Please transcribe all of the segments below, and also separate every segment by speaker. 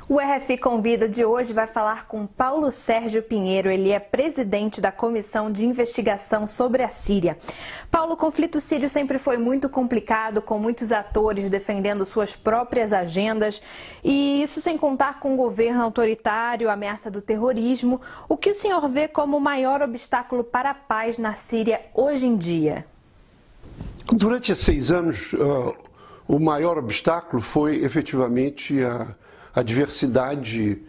Speaker 1: O RFI Convida de hoje vai falar com Paulo Sérgio Pinheiro, ele é presidente da Comissão de Investigação sobre a Síria. Paulo, o conflito sírio sempre foi muito complicado, com muitos atores defendendo suas próprias agendas, e isso sem contar com o governo autoritário, a ameaça do terrorismo. O que o senhor vê como o maior obstáculo para a paz na Síria hoje em dia?
Speaker 2: Durante esses 6 anos, o maior obstáculo foi efetivamente a diversidade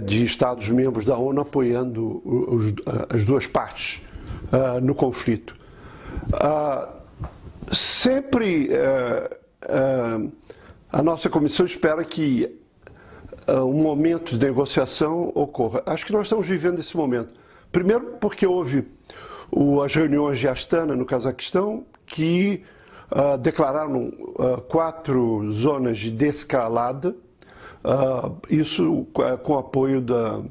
Speaker 2: de Estados-membros da ONU apoiando as duas partes no conflito. Sempre a nossa comissão espera que um momento de negociação ocorra. Acho que nós estamos vivendo esse momento. Primeiro porque houve as reuniões de Astana, no Cazaquistão, que declararam 4 zonas de desescalada, isso com apoio da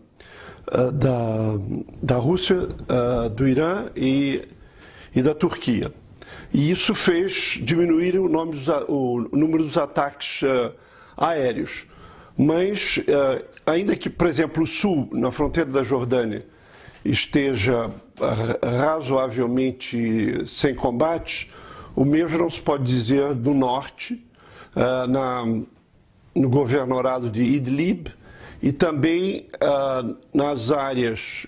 Speaker 2: Rússia, do Irã e da Turquia. E isso fez diminuir o número dos ataques aéreos. Mas, ainda que, por exemplo, o sul, na fronteira da Jordânia, esteja razoavelmente sem combates, o mesmo não se pode dizer do norte, no governorado de Idlib, e também nas áreas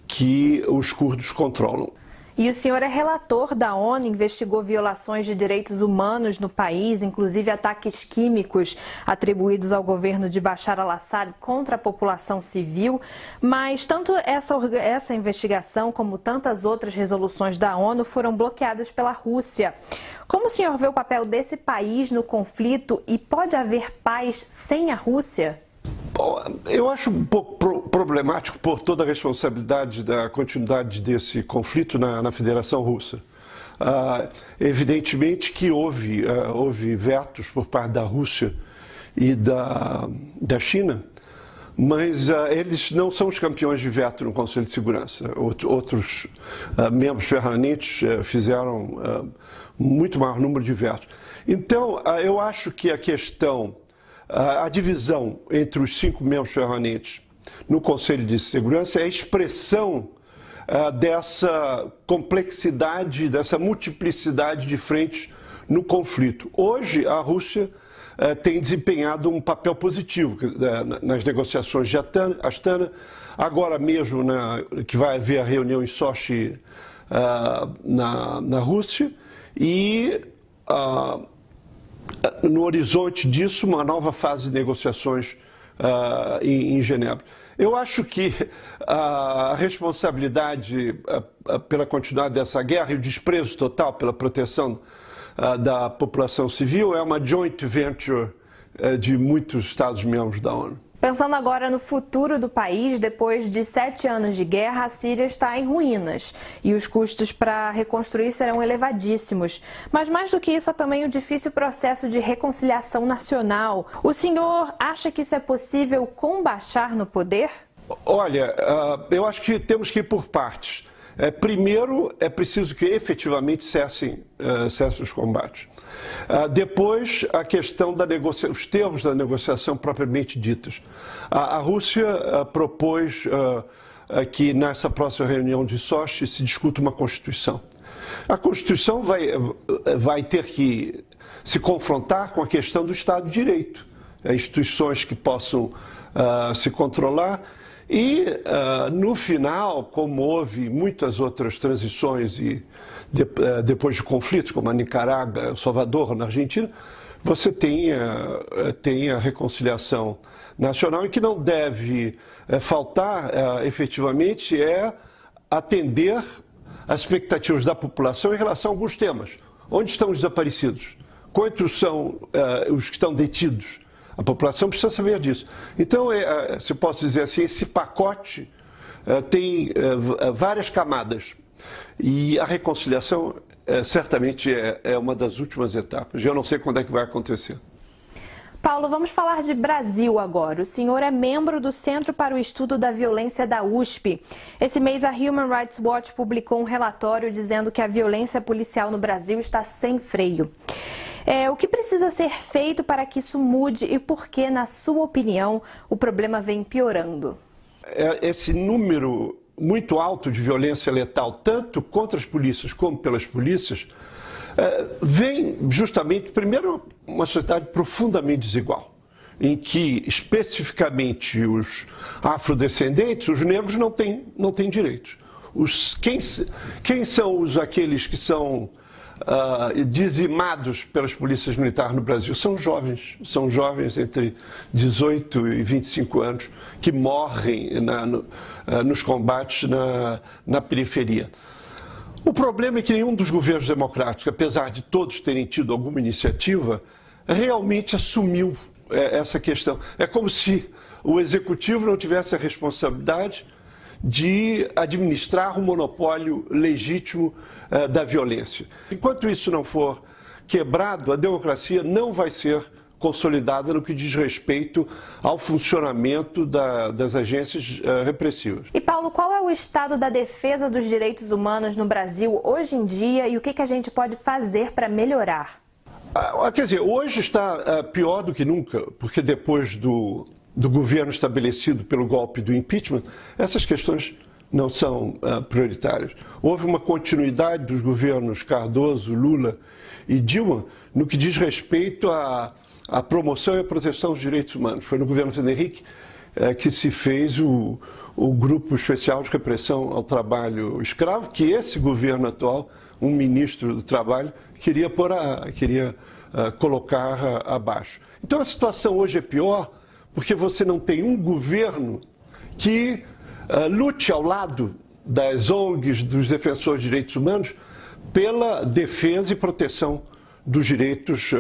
Speaker 2: que os curdos controlam.
Speaker 1: E o senhor é relator da ONU, investigou violações de direitos humanos no país, inclusive ataques químicos atribuídos ao governo de Bashar al-Assad contra a população civil. Mas tanto essa investigação como tantas outras resoluções da ONU foram bloqueadas pela Rússia. Como o senhor vê o papel desse país no conflito e pode haver paz sem a Rússia?
Speaker 2: Eu acho um pouco problemático por toda a responsabilidade da continuidade desse conflito na Federação Russa. Evidentemente que houve vetos por parte da Rússia e da China, mas eles não são os campeões de veto no Conselho de Segurança. Outros membros permanentes fizeram muito maior número de vetos. Então, eu acho que a divisão entre os 5 membros permanentes no Conselho de Segurança é a expressão dessa complexidade, dessa multiplicidade de frentes no conflito. Hoje, a Rússia tem desempenhado um papel positivo nas negociações de Astana. Agora mesmo, que vai haver a reunião em Sochi, na Rússia, e no horizonte disso, uma nova fase de negociações em Genebra. Eu acho que a responsabilidade pela continuidade dessa guerra e o desprezo total pela proteção da população civil é uma joint venture de muitos Estados-membros da ONU.
Speaker 1: Pensando agora no futuro do país, depois de 7 anos de guerra, a Síria está em ruínas e os custos para reconstruir serão elevadíssimos. Mas mais do que isso, há também o difícil processo de reconciliação nacional. O senhor acha que isso é possível com Bashar no poder?
Speaker 2: Olha, eu acho que temos que ir por partes. Primeiro, é preciso que efetivamente cessem os combates. Depois, a questão os termos da negociação propriamente ditos. A Rússia propôs que nessa próxima reunião de Sochi se discuta uma Constituição. A Constituição vai ter que se confrontar com a questão do Estado de Direito, instituições que possam se controlar. E, no final, como houve muitas outras transições depois de conflitos, como a Nicarágua, El Salvador, na Argentina, você tem a reconciliação nacional, e que não deve faltar, efetivamente, atender às expectativas da população em relação a alguns temas. Onde estão os desaparecidos? Quantos são os que estão detidos? A população precisa saber disso. Então, se eu posso dizer assim, esse pacote tem várias camadas. E a reconciliação, certamente, é uma das últimas etapas. Eu não sei quando é que vai acontecer.
Speaker 1: Paulo, vamos falar de Brasil agora. O senhor é membro do Centro para o Estudo da Violência da USP. Esse mês, a Human Rights Watch publicou um relatório dizendo que a violência policial no Brasil está sem freio. O que precisa ser feito para que isso mude e por que, na sua opinião, o problema vem piorando?
Speaker 2: Esse número muito alto de violência letal, tanto contra as polícias como pelas polícias, vem justamente, primeiro, uma sociedade profundamente desigual, em que especificamente os afrodescendentes, os negros, não têm direitos. Quem são aqueles que são dizimados pelas polícias militares no Brasil? São jovens entre 18 e 25 anos que morrem nos combates na periferia. O problema é que nenhum dos governos democráticos, apesar de todos terem tido alguma iniciativa, realmente assumiu essa questão. É como se o executivo não tivesse a responsabilidade de administrar o monopólio legítimo da violência. Enquanto isso não for quebrado, a democracia não vai ser consolidada no que diz respeito ao funcionamento das agências repressivas.
Speaker 1: E Paulo, qual é o estado da defesa dos direitos humanos no Brasil hoje em dia e o que a gente pode fazer para melhorar?
Speaker 2: Quer dizer, hoje está pior do que nunca, porque depois do governo estabelecido pelo golpe do impeachment, essas questões não são prioritárias. Houve uma continuidade dos governos Cardoso, Lula e Dilma no que diz respeito à promoção e à proteção dos direitos humanos. Foi no governo Fernando Henrique que se fez o Grupo Especial de Repressão ao Trabalho Escravo, que esse governo atual, um ministro do Trabalho, queria colocar abaixo. Então a situação hoje é pior porque você não tem um governo que lute ao lado das ONGs, dos defensores de direitos humanos, pela defesa e proteção dos direitos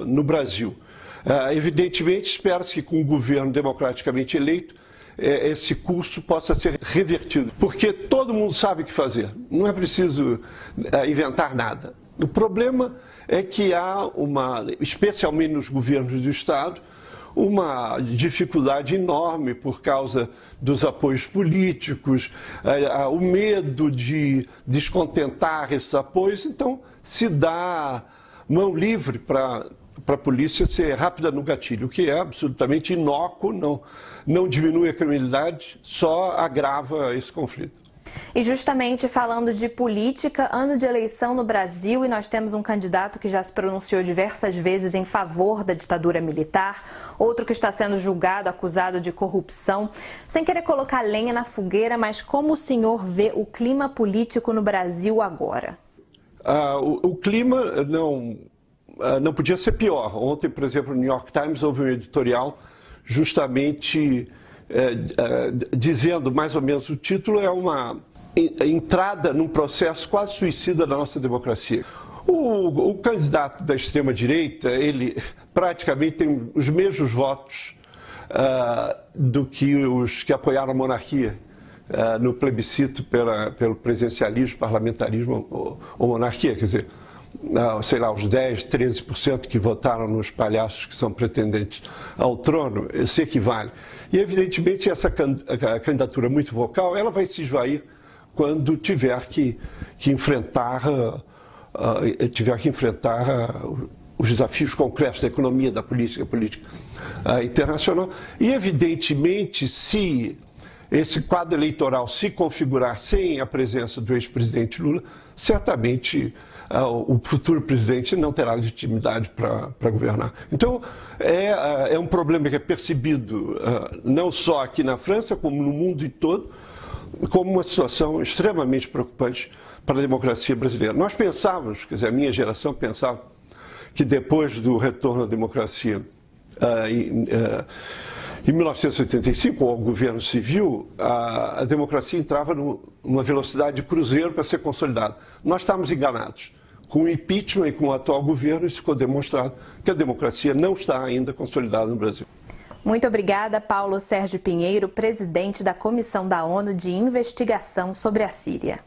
Speaker 2: no Brasil. Evidentemente, espera-se que com um governo democraticamente eleito, esse curso possa ser revertido, porque todo mundo sabe o que fazer, não é preciso inventar nada. O problema é que há especialmente nos governos do Estado, uma dificuldade enorme por causa dos apoios políticos, o medo de descontentar esses apoios, então se dá mão livre para a polícia ser rápida no gatilho, o que é absolutamente inócuo, não diminui a criminalidade, só agrava esse conflito.
Speaker 1: E justamente falando de política, ano de eleição no Brasil, e nós temos um candidato que já se pronunciou diversas vezes em favor da ditadura militar, outro que está sendo julgado, acusado de corrupção. Sem querer colocar lenha na fogueira, mas como o senhor vê o clima político no Brasil agora?
Speaker 2: O clima não podia ser pior. Ontem, por exemplo, no New York Times houve um editorial justamente dizendo, mais ou menos, o título é uma entrada num processo quase suicida da nossa democracia. O candidato da extrema-direita, ele praticamente tem os mesmos votos do que os que apoiaram a monarquia no plebiscito pelo presidencialismo, parlamentarismo ou monarquia, quer dizer, sei lá, os 10%, 13% que votaram nos palhaços que são pretendentes ao trono, se equivale. E, evidentemente, essa candidatura muito vocal, ela vai se esvair quando tiver que enfrentar os desafios concretos da economia, da política internacional. E, evidentemente, se esse quadro eleitoral se configurar sem a presença do ex-presidente Lula, certamente o futuro presidente não terá legitimidade para governar. Então, é um problema que é percebido não só aqui na França, como no mundo todo, como uma situação extremamente preocupante para a democracia brasileira. Nós pensávamos, quer dizer, a minha geração pensava que depois do retorno à democracia em 1985, ao governo civil, a democracia entrava numa velocidade de cruzeiro para ser consolidada. Nós estávamos enganados. Com o impeachment e com o atual governo, isso ficou demonstrado que a democracia não está ainda consolidada no Brasil.
Speaker 1: Muito obrigada, Paulo Sérgio Pinheiro, presidente da Comissão da ONU de Investigação sobre a Síria.